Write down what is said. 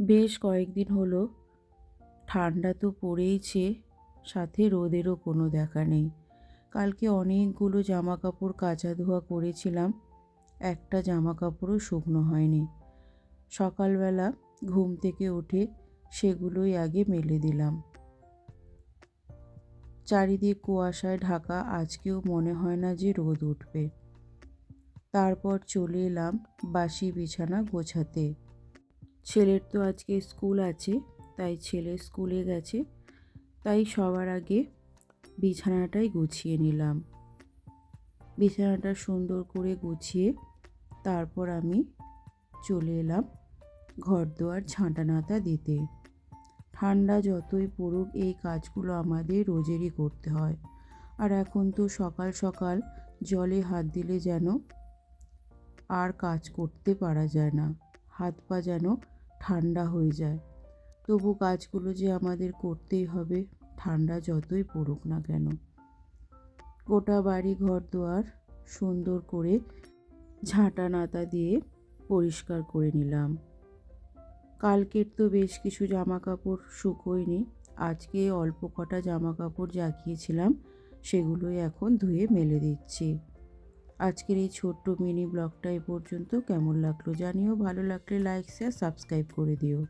বেশ কয়েকদিন হলো ঠান্ডা তো পড়েইছে, সাথে রোদেরও কোনো দেখা নেই। কালকে অনেকগুলো জামা কাপড় কাচা ধোয়া করেছিলাম, একটা জামা কাপড়ও শুকনো হয়নি। সকালবেলা ঘুম থেকে উঠে সেগুলোই আগে মেলে দিলাম। চারিদিক কুয়াশায় ঢাকা, আজকেও মনে হয় না যে রোদ উঠবে। তারপর চলে এলাম বাসি বিছানা গোছাতে। ছেলের তো আজকে স্কুল আছে, তাই ছেলে স্কুলে গেছে, তাই সবার আগে বিছানাটাই গুছিয়ে নিলাম। বিছানাটা সুন্দর করে গুছিয়ে তারপর আমি চলে এলাম ঘরদোয়ার ঝাঁটা নাতা দিতে। ঠান্ডা যতই পড়ুক এই কাজগুলো আমাদের রোজেরই করতে হয়। আর এখন তো সকাল সকাল জলে হাত দিলে যেন আর কাজ করতে পারা যায় না, হাত পা যেন ঠান্ডা হয়ে যায়। তবু কাজগুলো যে আমাদের করতেই হবে, ঠান্ডা যতই পড়ুক না কেন। গোটা বাড়ি ঘর দুয়ার সুন্দর করে ঝাঁটা নাতা দিয়ে পরিষ্কার করে নিলাম। কালকের তো বেশ কিছু জামা কাপড় শুকোয়নি, আজকে অল্প কটা জামা কাপড় জাগিয়েছিলাম, সেগুলোই এখন ধুয়ে মেলে দিচ্ছি। আজকের এই ছোট্ট মিনি ব্লগটা এ পর্যন্ত। কেমন লাগলো জানিও, ভালো লাগলে লাইক শেয়ার সাবস্ক্রাইব করে দিও।